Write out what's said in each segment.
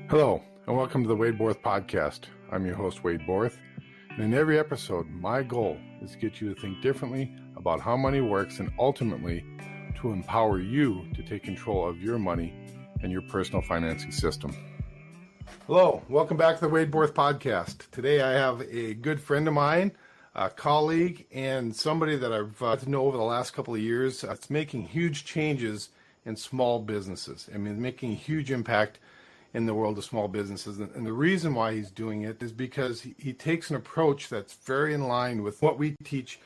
Hello, and welcome to the Wade Borth Podcast. I'm your host, Wade Borth, and in every episode, my goal is to get you to think differently about how money works and ultimately to empower you to take control of your money and your personal financing system. Hello, welcome back to the Wade Borth Podcast. Today I have a good friend of mine, a colleague, and somebody that I've got to know over the last couple of years. It's making huge changes in small businesses. I mean, making a huge impact in the world of small businesses. And the reason why he's doing it is because he takes an approach that's very in line with what we teach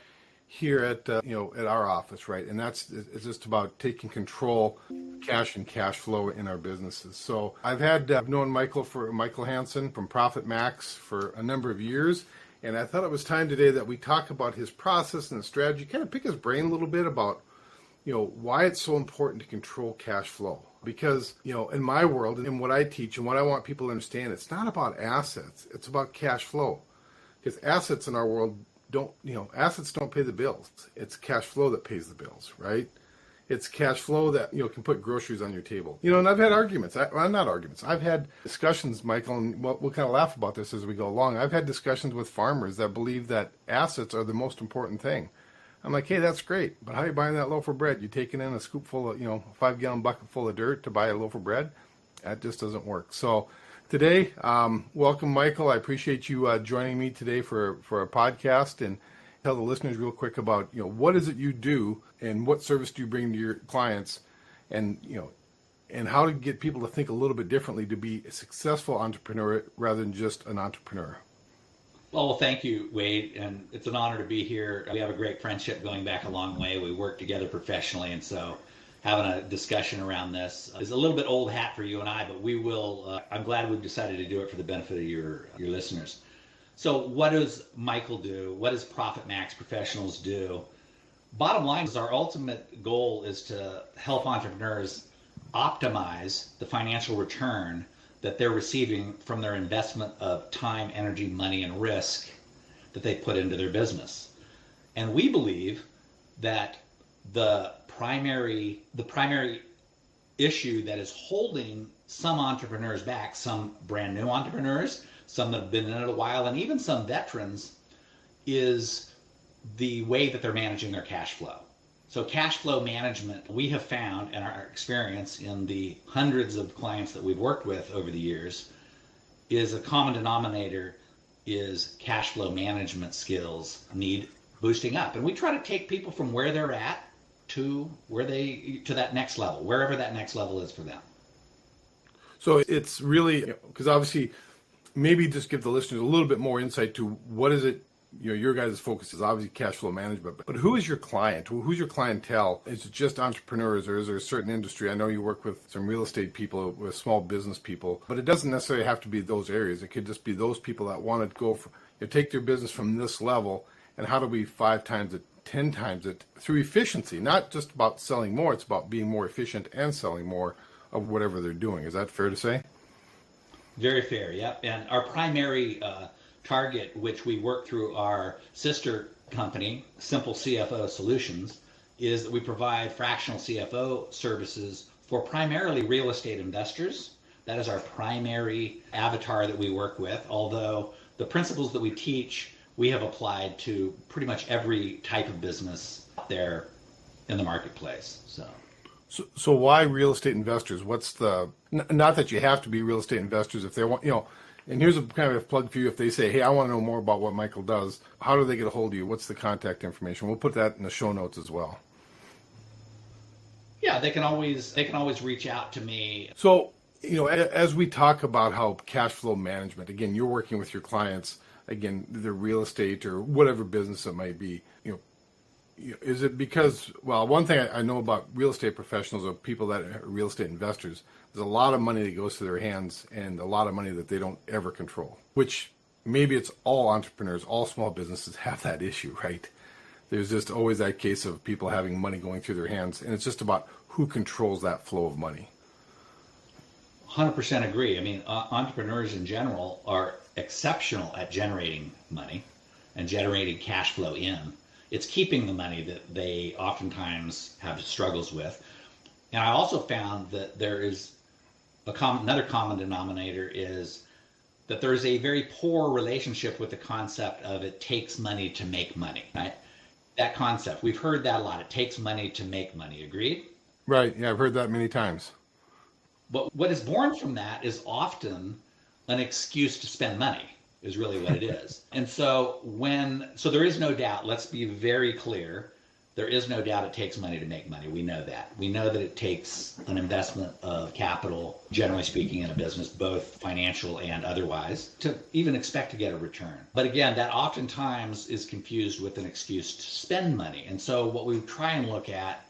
here at our office, right? And it's just about taking control, cash and cash flow in our businesses. So I've known Michael Hansen from ProfitMax for a number of years. And I thought it was time today that we talk about his process and strategy, kind of pick his brain a little bit about, why it's so important to control cash flow. Because, in my world and what I teach and what I want people to understand, it's not about assets, it's about cash flow. Because assets in our world assets don't pay the bills. It's cash flow that pays the bills, right? It's cash flow that, can put groceries on your table. And I've had I've had discussions, Michael, and we'll kind of laugh about this as we go along. I've had discussions with farmers that believe that assets are the most important thing. I'm like, hey, that's great, but how are you buying that loaf of bread? You taking in a scoop full of, a 5-gallon bucket full of dirt to buy a loaf of bread? That just doesn't work. So today, welcome, Michael. I appreciate you joining me today for a podcast, and tell the listeners real quick about, what is it you do and what service do you bring to your clients, and, and how to get people to think a little bit differently to be a successful entrepreneur rather than just an entrepreneur. Well, thank you, Wade, and it's an honor to be here. We have a great friendship going back a long way. We work together professionally, and so having a discussion around this is a little bit old hat for you and I, but we will. I'm glad we've decided to do it for the benefit of your listeners. So what does Michael do? What does ProfitMax Professionals do? Bottom line is our ultimate goal is to help entrepreneurs optimize the financial return that they're receiving from their investment of time, energy, money, and risk that they put into their business. And we believe that the primary issue that is holding some entrepreneurs back, some brand new entrepreneurs, some that have been in it a while, and even some veterans, is the way that they're managing their cash flow. So cash flow management, we have found in our experience in the hundreds of clients that we've worked with over the years, is a common denominator is cash flow management skills need boosting up. And we try to take people from where they're at to that next level, wherever that next level is for them. So it's really, because obviously, maybe just give the listeners a little bit more insight to what is it. Your guys' focus is obviously cash flow management, but who is your client? Who's your clientele? Is it just entrepreneurs, or is there a certain industry? I know you work with some real estate people, with small business people, but it doesn't necessarily have to be those areas. It could just be those people that want to take their business from this level, and how do we 5 times it, 10 times it through efficiency? Not just about selling more, it's about being more efficient and selling more of whatever they're doing. Is that fair to say? Very fair, yep. And our primary target, which we work through our sister company, Simple CFO Solutions, is that we provide fractional CFO services for primarily real estate investors. That is our primary avatar that we work with, although the principles that we teach, we have applied to pretty much every type of business out there in the marketplace. So why real estate investors? Not that you have to be real estate investors if they want, and here's a kind of a plug for you. If they say, hey, I want to know more about what Michael does, how do they get a hold of you? What's the contact information? We'll put that in the show notes as well. Yeah, they can always reach out to me. So, as we talk about how cash flow management, again, you're working with your clients, again, they're real estate or whatever business it might be, is it because, well, one thing I know about real estate professionals or people that are real estate investors, there's a lot of money that goes to their hands and a lot of money that they don't ever control, which maybe it's all entrepreneurs, all small businesses have that issue, right? There's just always that case of people having money going through their hands, and it's just about who controls that flow of money. 100% agree. I mean, entrepreneurs in general are exceptional at generating money and generating cash flow in. It's keeping the money that they oftentimes have struggles with. And I also found that there is another common denominator is that there's a very poor relationship with the concept of it takes money to make money, right? That concept, we've heard that a lot. It takes money to make money. Agreed? Right. Yeah, I've heard that many times. But what is born from that is often an excuse to spend money, is really what it is. And so so there is no doubt, let's be very clear, there is no doubt it takes money to make money. We know that. We know that it takes an investment of capital, generally speaking, in a business, both financial and otherwise, to even expect to get a return. But again, that oftentimes is confused with an excuse to spend money. And so what we try and look at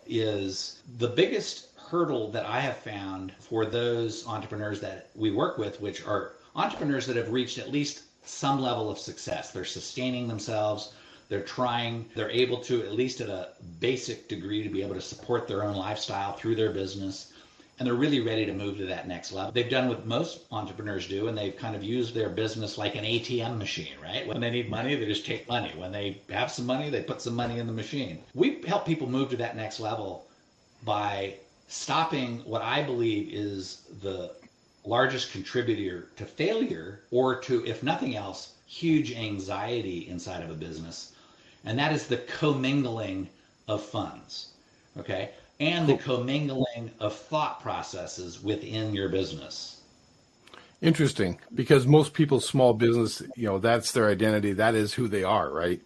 is the biggest hurdle that I have found for those entrepreneurs that we work with, which are entrepreneurs that have reached at least some level of success. They're sustaining themselves. They're able to, at least at a basic degree, to be able to support their own lifestyle through their business. And they're really ready to move to that next level. They've done what most entrepreneurs do, and they've kind of used their business like an ATM machine, right? When they need money, they just take money. When they have some money, they put some money in the machine. We help people move to that next level by stopping what I believe is the largest contributor to failure, or to, if nothing else, huge anxiety inside of a business. And that is the commingling of funds, okay? And the commingling of thought processes within your business. Interesting, because most people's small business, that's their identity. That is who they are, right?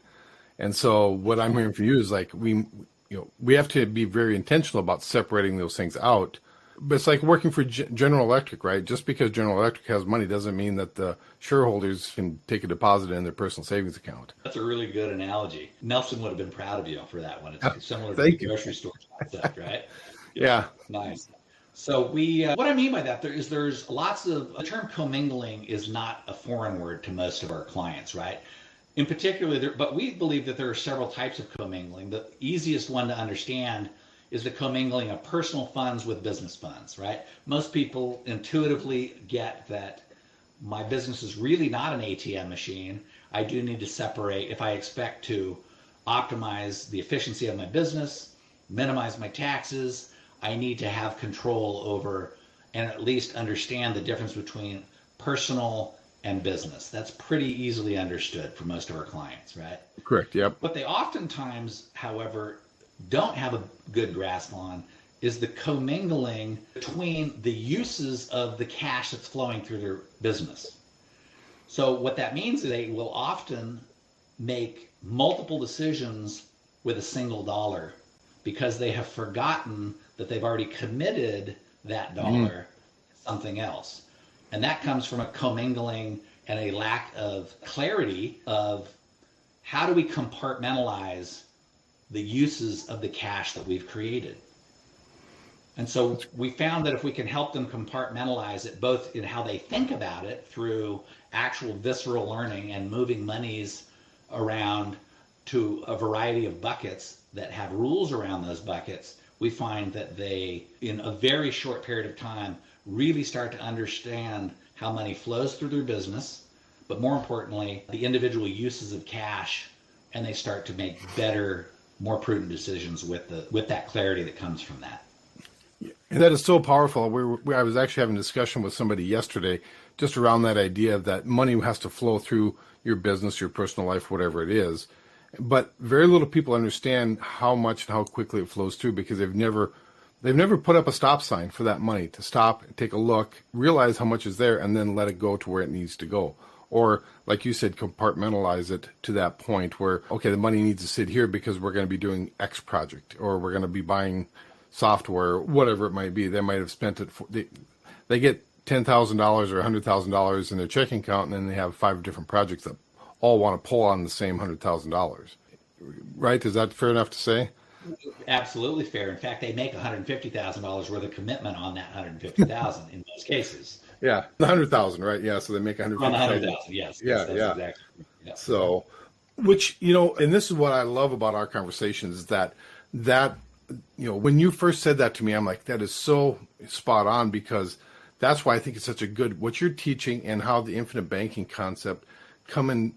And so what I'm hearing from you is like we have to be very intentional about separating those things out. But it's like working for General Electric, right? Just because General Electric has money doesn't mean that the shareholders can take a deposit in their personal savings account. That's a really good analogy. Nelson would have been proud of you for that one. It's similar to the grocery store concept, right? Yeah. Nice. So what I mean by that, there's lots of, the term commingling is not a foreign word to most of our clients, right? In particular, but we believe that there are several types of commingling. The easiest one to understand is the commingling of personal funds with business funds, right? Most people intuitively get that my business is really not an ATM machine. I do need to separate. If I expect to optimize the efficiency of my business, minimize my taxes, I need to have control over and at least understand the difference between personal and business. That's pretty easily understood for most of our clients, right? Correct, yep. What they oftentimes, however, don't have a good grasp on is the commingling between the uses of the cash that's flowing through their business. So what that means is they will often make multiple decisions with a single dollar because they have forgotten that they've already committed that dollar to something else. And that comes from a commingling and a lack of clarity of how do we compartmentalize the uses of the cash that we've created. And so we found that if we can help them compartmentalize it, both in how they think about it through actual visceral learning and moving monies around to a variety of buckets that have rules around those buckets, we find that they, in a very short period of time, really start to understand how money flows through their business, but more importantly, the individual uses of cash, and they start to make better, more prudent decisions with that clarity that comes from that. And that is so powerful. I was actually having a discussion with somebody yesterday just around that idea that money has to flow through your business, your personal life, whatever it is. But very little people understand how much and how quickly it flows through because they've never put up a stop sign for that money to stop, take a look, realize how much is there, and then let it go to where it needs to go. Or, like you said, compartmentalize it to that point where, okay, the money needs to sit here because we're going to be doing X project, or we're going to be buying software, whatever it might be. They might have spent it for, they get $10,000 or $100,000 in their checking account, and then they have 5 different projects that all want to pull on the same $100,000. Right? Is that fair enough to say? Absolutely fair. In fact, they make $150,000 worth of commitment on that $150,000 in most cases. Yeah, the 100,000, right? Yeah, so they make 150,000. 100,000, yes. Yeah, that's yeah. Exactly. Yeah. So, which, and this is what I love about our conversations is that when you first said that to me, I'm like, that is so spot on, because that's why I think it's such a good, what you're teaching and how the infinite banking concept come in,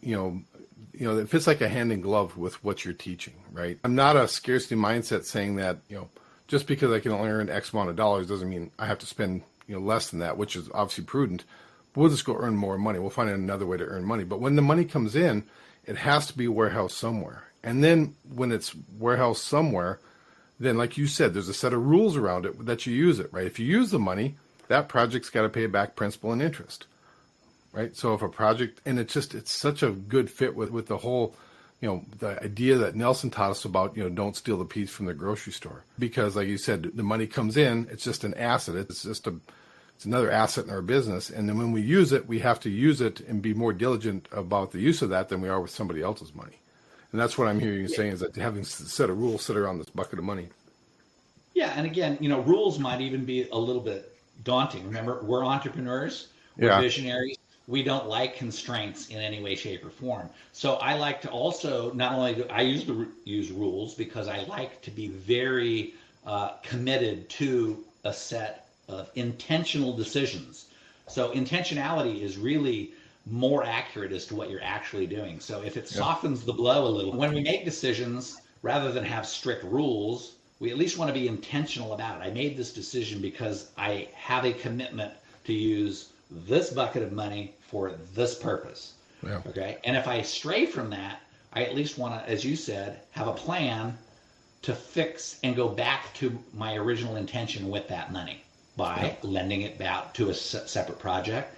it fits like a hand in glove with what you're teaching, right? I'm not a scarcity mindset saying that, just because I can only earn X amount of dollars doesn't mean I have to spend, less than that, which is obviously prudent. We'll just go earn more money. We'll find another way to earn money. But when the money comes in, it has to be warehoused somewhere. And then when it's warehoused somewhere, then like you said, there's a set of rules around it that you use it, right? If you use the money, that project's got to pay back principal and interest, right? So if a project, and it's such a good fit with the whole, the idea that Nelson taught us about, don't steal the peas from the grocery store. Because like you said, the money comes in, it's just an asset. It's another asset in our business. And then when we use it, we have to use it and be more diligent about the use of that than we are with somebody else's money. And that's what I'm hearing you saying, is that having a set of rules sit around this bucket of money. Yeah. And again, rules might even be a little bit daunting. Remember, we're entrepreneurs, we're visionaries. We don't like constraints in any way, shape, or form. So I like to also, not only do I use rules because I like to be very committed to a set of intentional decisions. So intentionality is really more accurate as to what you're actually doing. So if it softens the blow a little, when we make decisions, rather than have strict rules, we at least want to be intentional about it. I made this decision because I have a commitment to use this bucket of money for this purpose. Yeah. Okay. And if I stray from that, I at least want to, as you said, have a plan to fix and go back to my original intention with that money by lending it back to a separate project,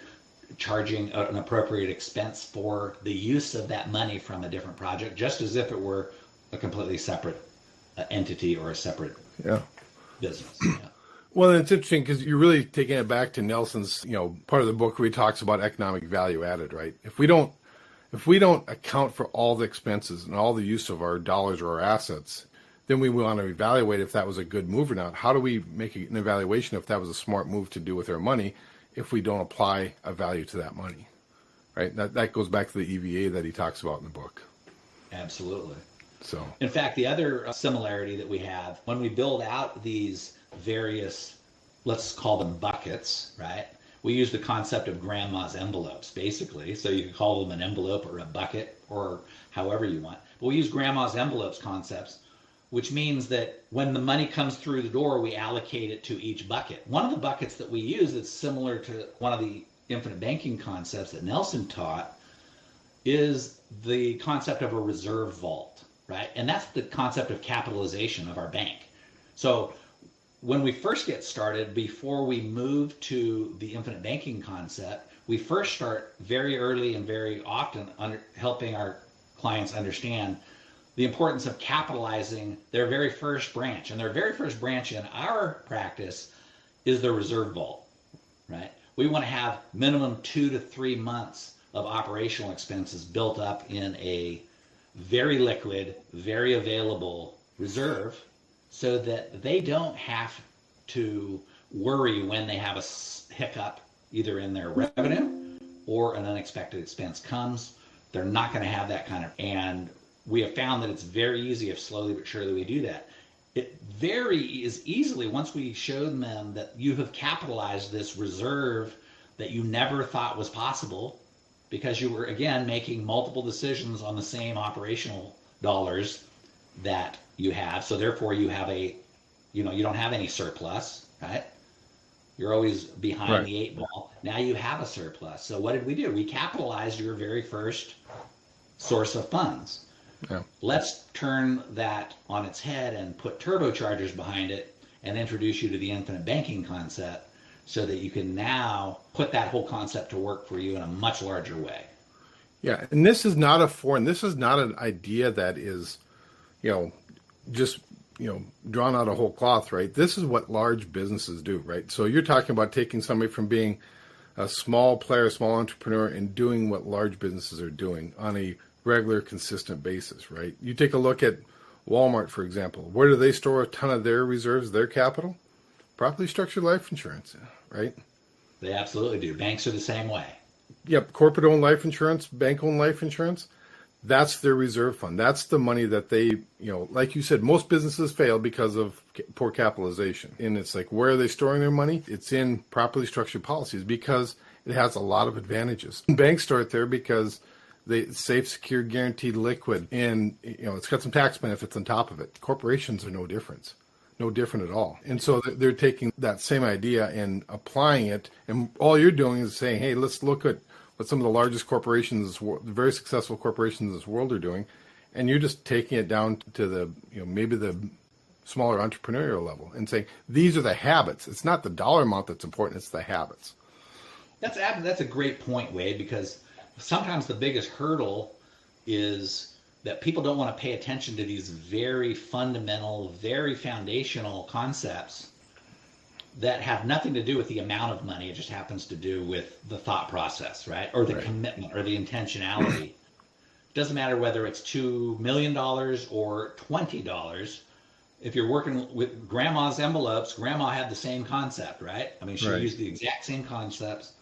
charging an appropriate expense for the use of that money from a different project, just as if it were a completely separate entity or a separate business. Yeah. Well, it's interesting because you're really taking it back to Nelson's, part of the book where he talks about economic value added, right? If we don't account for all the expenses and all the use of our dollars or our assets, then we want to evaluate if that was a good move or not. How do we make an evaluation if that was a smart move to do with our money if we don't apply a value to that money, right? That goes back to the EVA that he talks about in the book. Absolutely. So, in fact, the other similarity that we have when we build out these various, let's call them buckets, right? We use the concept of grandma's envelopes, basically. So you can call them an envelope or a bucket or however you want. But we use grandma's envelopes concepts, which means that when the money comes through the door, we allocate it to each bucket. One of the buckets that we use that's similar to one of the infinite banking concepts that Nelson taught is the concept of a reserve vault, right? And that's the concept of capitalization of our bank. So when we first get started, before we move to the infinite banking concept, we first start very early and very often helping our clients understand the importance of capitalizing their very first branch. And their very first branch in our practice is the reserve vault, right? We want to have minimum 2 to 3 months of operational expenses built up in a very liquid, very available reserve, so that they don't have to worry when they have a hiccup either in their revenue or an unexpected expense comes. They're not going to have that kind of, and we have found that it's very easy if slowly but surely we do that. It very is easily, once we show them that you have capitalized this reserve that you never thought was possible because you were, again, making multiple decisions on the same operational dollars that you have. So therefore you have you don't have any surplus, right? You're always behind the 8 ball. Now you have a surplus. So what did we do? We capitalized your very first source of funds. Yeah. Let's turn that on its head and put turbochargers behind it and introduce you to the infinite banking concept so that you can now put that whole concept to work for you in a much larger way. Yeah, and this is not this is not an idea that is, just, drawn out of whole cloth, right? This is what large businesses do, right? So you're talking about taking somebody from being a small player, a small entrepreneur, and doing what large businesses are doing on a regular, consistent basis, right? You take a look at Walmart, for example. Where do they store a ton of their reserves, their capital? Properly structured life insurance, right? They absolutely do. Banks are the same way. Yep, corporate-owned life insurance, bank-owned life insurance, that's their reserve fund. That's the money that they, like you said, most businesses fail because of poor capitalization. And it's like, where are they storing their money? It's in properly structured policies because it has a lot of advantages. Banks start there because they safe, secure, guaranteed, liquid, and it's got some tax benefits on top of it. Corporations are no different. no different at all. And so they're taking that same idea and applying it. And all you're doing is saying, hey, let's look at what some of the largest corporations, the very successful corporations in this world are doing. And you're just taking it down to the, maybe the smaller entrepreneurial level and saying, these are the habits. It's not the dollar amount that's important. It's the habits. That's a great point, Wade, because sometimes the biggest hurdle is that people don't want to pay attention to these very fundamental, very foundational concepts that have nothing to do with the amount of money. It just happens to do with the thought process, right? Or the commitment or the intentionality. It doesn't matter whether it's $2 million or $20. If you're working with grandma's envelopes, grandma had the same concept, right? I mean, she used the exact same concepts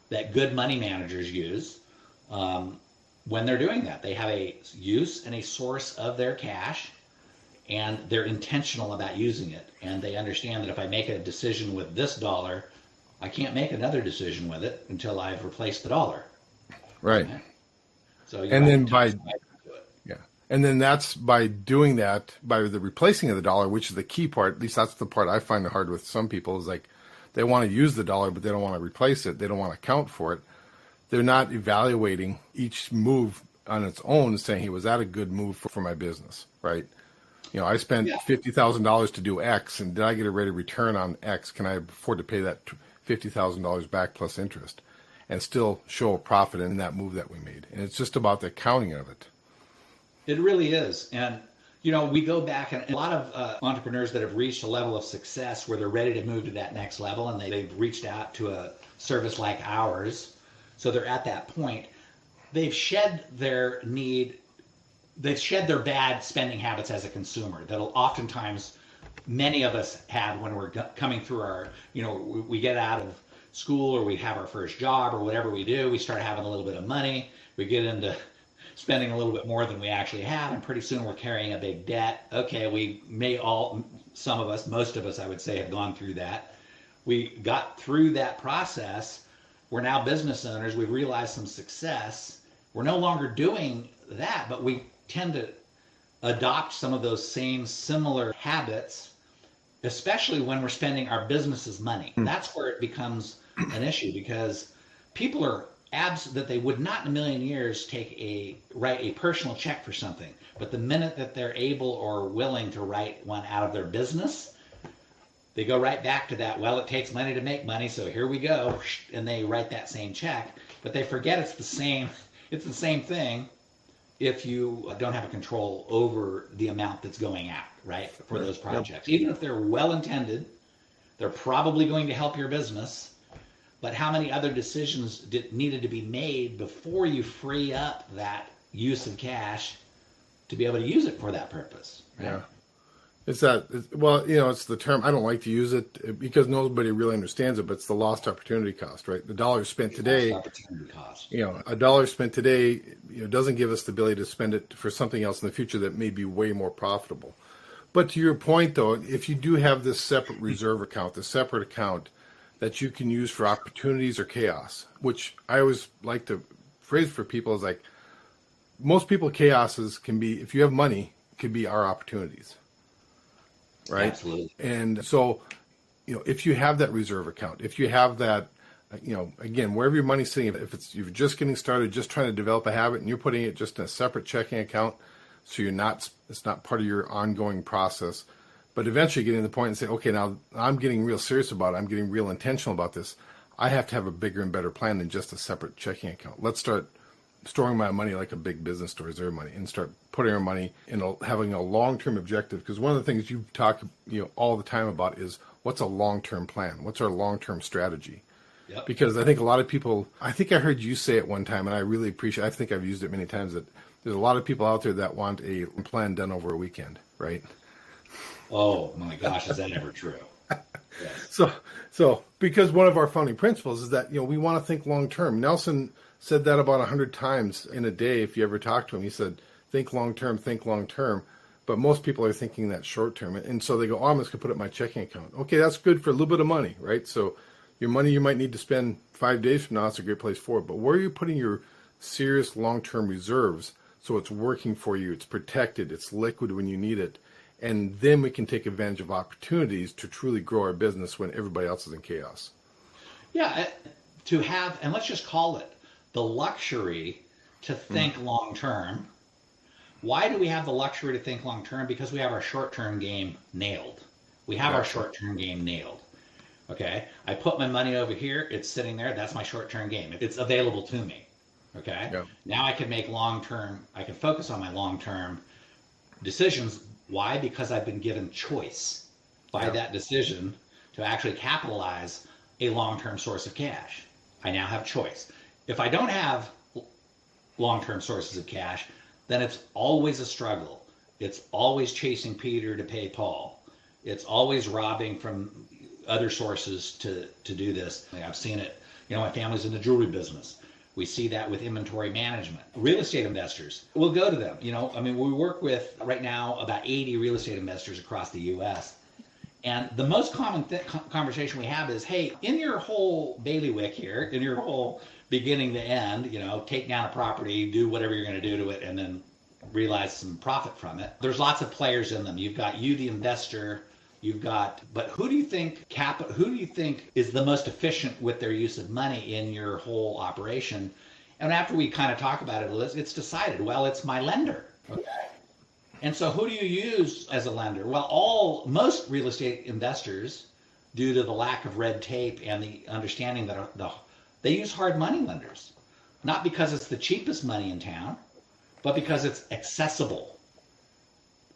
that good money managers use when they're doing that. They have a use and a source of their cash, and they're intentional about using it. And they understand that if I make a decision with this dollar, I can't make another decision with it until I've replaced the dollar. Right. Okay? So and then and then that's by doing that, by the replacing of the dollar, which is the key part. At least that's the part I find hard with some people, is like they want to use the dollar, but they don't want to replace it. They don't want to account for it. They're not evaluating each move on its own and saying, hey, was that a good move for my business, right? I spent $50,000 to do X, and did I get a rate of return on X? Can I afford to pay that $50,000 back plus interest and still show a profit in that move that we made? And it's just about the accounting of it. It really is. And, we go back, and a lot of entrepreneurs that have reached a level of success where they're ready to move to that next level, and they've reached out to a service like ours, so they're at that point, they've shed their bad spending habits as a consumer that'll oftentimes many of us have when we're coming through our, we get out of school or we have our first job or whatever we do, we start having a little bit of money, we get into spending a little bit more than we actually have, and pretty soon we're carrying a big debt. Okay, we may some of us, most of us I would say, have gone through that. We got through that process. We're now business owners. We've realized some success. We're no longer doing that, but we tend to adopt some of those same similar habits, especially when we're spending our business's money. That's where it becomes an issue, because people are that they would not in a million years write a personal check for something. But the minute that they're able or willing to write one out of their business, they go right back to that, well, it takes money to make money, so here we go, and they write that same check. But they forget it's the same thing if you don't have a control over the amount that's going out, right, for those projects. Even if they're well-intended, they're probably going to help your business, but how many other decisions needed to be made before you free up that use of cash to be able to use it for that purpose? Right? Yeah. It's the term, I don't like to use it because nobody really understands it, but it's the lost opportunity cost, right? The dollar spent today, opportunity cost. A dollar spent today, doesn't give us the ability to spend it for something else in the future that may be way more profitable. But to your point, though, if you do have this separate reserve account, this separate account that you can use for opportunities or chaos, which I always like to phrase for people is like, most people chaoses can be, if you have money, could be our opportunities. Right. Absolutely. And so, if you have that reserve account, if you have that, again, wherever your money's sitting, if you're just getting started, just trying to develop a habit, and you're putting it just in a separate checking account, so it's not part of your ongoing process, but eventually getting to the point and say, okay, now I'm getting real serious about it. I'm getting real intentional about this. I have to have a bigger and better plan than just a separate checking account. Let's start storing my money like a big business stores their money, and start putting our money in having a long-term objective. Because one of the things you talk all the time about is what's a long-term plan? What's our long-term strategy? Yep. Because I think a lot of people, I think I heard you say it one time, and I really appreciate, I think I've used it many times, that there's a lot of people out there that want a plan done over a weekend, right? Oh my gosh, is that ever true? Yes. So because one of our founding principles is that, we want to think long-term. Nelson said that about 100 times in a day. If you ever talk to him, he said, think long-term. But most people are thinking that short-term. And so they go, I'm just going to put it in my checking account. Okay, that's good for a little bit of money, right? So your money you might need to spend 5 days from now, it's a great place for it. But where are you putting your serious long-term reserves so it's working for you, it's protected, it's liquid when you need it, And then we can take advantage of opportunities to truly grow our business when everybody else is in chaos. Yeah, to have, and let's just call it the luxury to think long term. Why do we have the luxury to think long term? Because we have our short term game nailed. We have our short term game nailed. Okay, I put my money over here, it's sitting there, that's my short term game. It's available to me. Okay, now I can make long term, I can focus on my long term decisions. Why? Because I've been given choice by that decision to actually capitalize a long-term source of cash. I now have choice. If I don't have long-term sources of cash, then it's always a struggle. It's always chasing Peter to pay Paul. It's always robbing from other sources to do this. I've seen it. My family's in the jewelry business. We see that with inventory management. Real estate investors, we'll go to them. We work with right now about 80 real estate investors across the U.S. And the most common conversation we have is, hey, in your whole bailiwick here, in your whole beginning to end, take down a property, do whatever you're going to do to it, and then realize some profit from it. There's lots of players in them. You've got you, the investor. But who do you think is the most efficient with their use of money in your whole operation? And after we kind of talk about it, it's decided, well, it's my lender. Okay. And so who do you use as a lender? Well, most real estate investors, due to the lack of red tape and the understanding that they use hard money lenders, not because it's the cheapest money in town, but because it's accessible.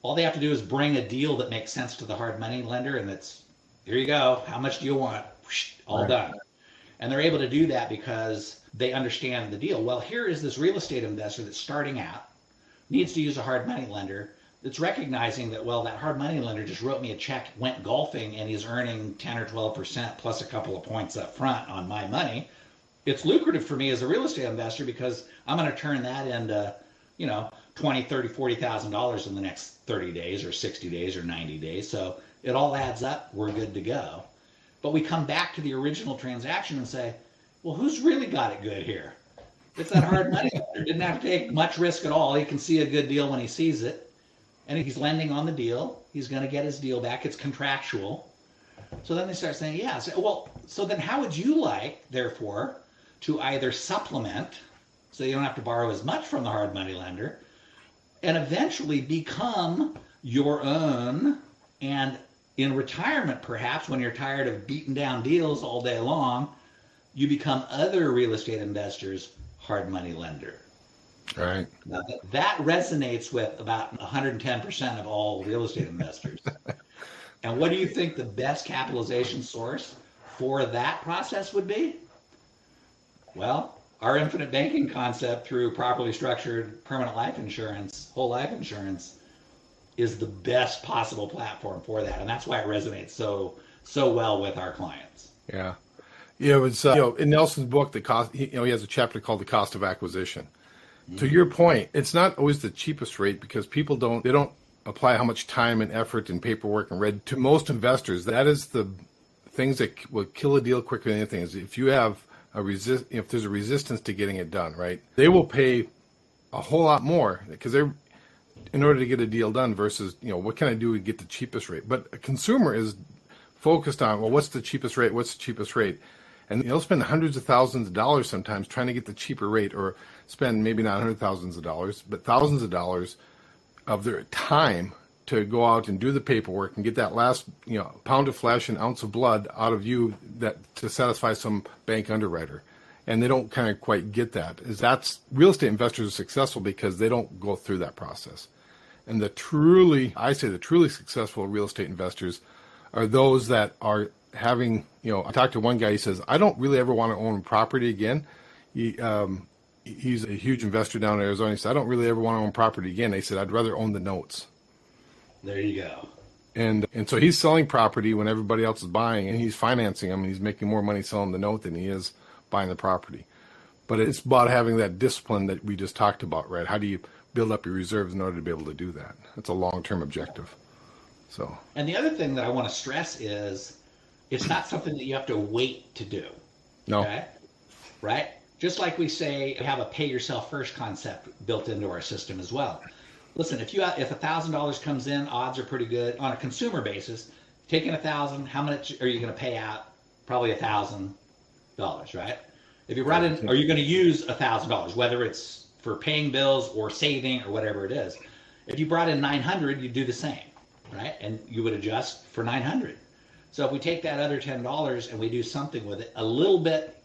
All they have to do is bring a deal that makes sense to the hard money lender, and it's, here you go. How much do you want? All done. And they're able to do that because they understand the deal. Well, here is this real estate investor that's starting out, needs to use a hard money lender, that's recognizing that, well, that hard money lender just wrote me a check, went golfing, and he's earning 10 or 12% plus a couple of points up front on my money. It's lucrative for me as a real estate investor because I'm going to turn that into, $20,000, $30,000, $40,000 in the next 30 days or 60 days or 90 days. So it all adds up. We're good to go. But we come back to the original transaction and say, well, who's really got it good here? It's that hard money lender. Didn't have to take much risk at all. He can see a good deal when he sees it. And if he's lending on the deal, he's going to get his deal back. It's contractual. So then they start saying, yeah. So then how would you like, therefore, to either supplement so you don't have to borrow as much from the hard money lender, and eventually become your own, and in retirement perhaps, when you're tired of beating down deals all day long, you become other real estate investors' hard money lender. All right. Now, that resonates with about 110% of all real estate investors. And what do you think the best capitalization source for that process would be? Well, our infinite banking concept through properly structured permanent life insurance, whole life insurance, is the best possible platform for that. And that's why it resonates so well with our clients. Yeah. It was, in Nelson's book, he has a chapter called The Cost of Acquisition. Mm-hmm. To your point, it's not always the cheapest rate because people don't apply how much time and effort and paperwork and red to most investors. That is the things that will kill a deal quicker than anything. Is if you have if there's a resistance to getting it done, right? They will pay a whole lot more because in order to get a deal done versus, what can I do to get the cheapest rate? But a consumer is focused on, well, what's the cheapest rate? What's the cheapest rate? And they'll spend hundreds of thousands of dollars sometimes trying to get the cheaper rate, or spend maybe not hundreds of thousands of dollars, but thousands of dollars of their time to go out and do the paperwork and get that last, pound of flesh and ounce of blood out of you to satisfy some bank underwriter. And they don't kind of quite get that. That's real estate investors are successful because they don't go through that process. And the truly successful real estate investors are those that are having, I talked to one guy, he says, I don't really ever want to own property again. He's a huge investor down in Arizona. He said, I don't really ever want to own property again. He said, I'd rather own the notes. There you go. And so he's selling property when everybody else is buying, and he's financing them, and he's making more money selling the note than he is buying the property. But it's about having that discipline that we just talked about, right? How do you build up your reserves in order to be able to do that? It's a long-term objective. So. And the other thing that I want to stress is it's not something that you have to wait to do. No. Okay? Right? Just like we say, we have a pay yourself first concept built into our system as well. listen, if $1,000 comes in, odds are pretty good on a consumer basis. Taking 1,000, how much are you going to pay out? Probably $1,000, right? If you brought in, are you going to use $1,000, whether it's for paying bills or saving or whatever it is? If you brought in 900, you'd do the same, right? And you would adjust for 900. So if we take that other $10 and we do something with it, a little bit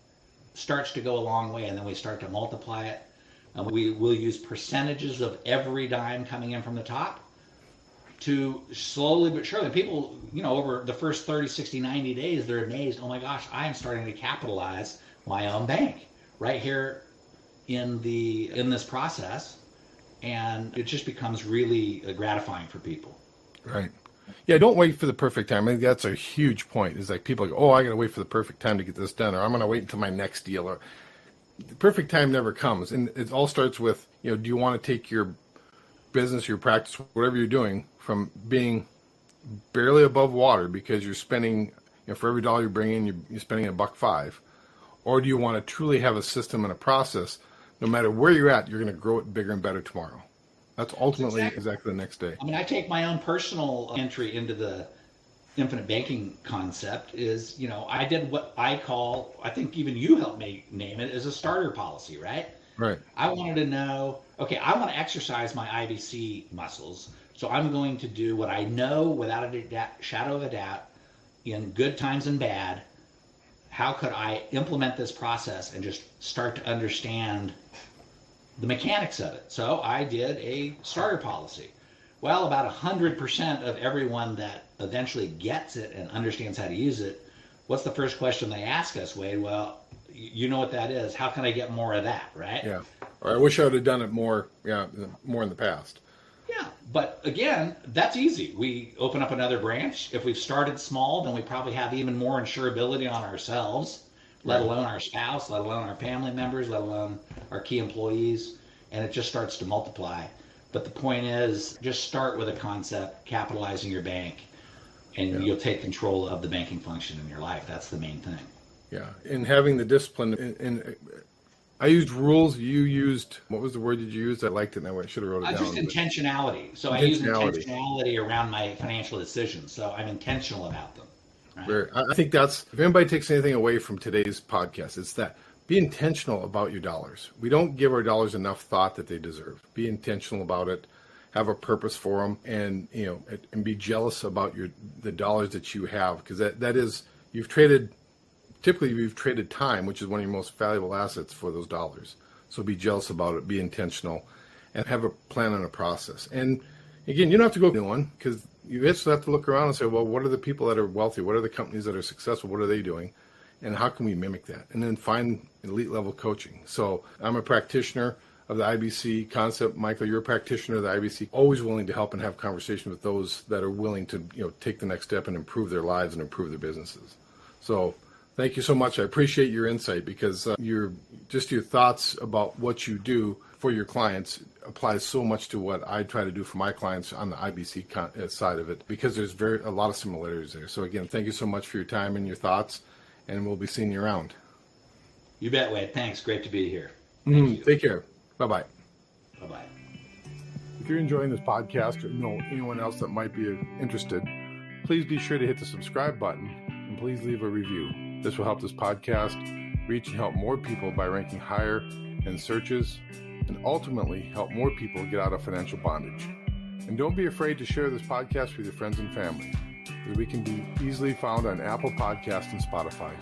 starts to go a long way, and then we start to multiply it. We will use percentages of every dime coming in from the top to slowly but surely, people, over the first 30, 60, 90 days, they're amazed. Oh my gosh, I am starting to capitalize my own bank right here in this process. And it just becomes really gratifying for people. Right. Yeah, don't wait for the perfect time. I think that's a huge point. Is like people go, oh, I got to wait for the perfect time to get this done, or I'm going to wait until my next deal. Or the perfect time never comes. And it all starts with, do you want to take your business, your practice, whatever you're doing, from being barely above water because you're spending, for every dollar you bring in, you're spending $1.05, or do you want to truly have a system and a process? No matter where you're at, you're going to grow it bigger and better tomorrow. That's ultimately exactly the next day. I mean, I take my own personal entry into the infinite banking concept is, I did what I call, I think even you helped me name it, as a starter policy, right? Right. I wanted to know, okay, I want to exercise my IBC muscles, so I'm going to do what I know without a shadow of a doubt, in good times and bad. How could I implement this process and just start to understand the mechanics of it? So I did a starter policy. Well, about 100% of everyone that eventually gets it and understands how to use it, what's the first question they ask us, Wade? Well, you know what that is. How can I get more of that, right? Yeah. Or I wish I would have done it more in the past. Yeah, but again, that's easy. We open up another branch. If we've started small, then we probably have even more insurability on ourselves, let alone our spouse, let alone our family members, let alone our key employees, and it just starts to multiply. But the point is, just start with a concept, capitalizing your bank, and you'll take control of the banking function in your life. That's the main thing. Yeah, and having the discipline. And I used rules. You used, what was the word did you use? I liked it, and I should have wrote it down. Just intentionality. So I use intentionality around my financial decisions. So I'm intentional about them. Right? I think that's, if anybody takes anything away from today's podcast, it's that. Be intentional about your dollars. We don't give our dollars enough thought that they deserve. Be intentional about it. Have a purpose for them, and and be jealous about the dollars that you have, because that is, you've traded time, which is one of your most valuable assets, for those dollars. So be jealous about it. Be intentional, and have a plan and a process. And again, you don't have to go to one, because you just have to look around and say, well, what are the people that are wealthy? What are the companies that are successful? What are they doing? And how can we mimic that? And then find elite level coaching. So I'm a practitioner of the IBC concept. Michael, you're a practitioner of the IBC. Always willing to help and have conversations with those that are willing to take the next step and improve their lives and improve their businesses. So thank you so much. I appreciate your insight, because your thoughts about what you do for your clients applies so much to what I try to do for my clients on the IBC side of it, because there's a lot of similarities there. So again, thank you so much for your time and your thoughts, and we'll be seeing you around. You bet, Wade. Thanks. Great to be here. Take care. Bye-bye. Bye-bye. If you're enjoying this podcast, or know anyone else that might be interested, please be sure to hit the subscribe button, and please leave a review. This will help this podcast reach and help more people by ranking higher in searches, and ultimately help more people get out of financial bondage. And don't be afraid to share this podcast with your friends and family, as we can be easily found on Apple Podcasts and Spotify.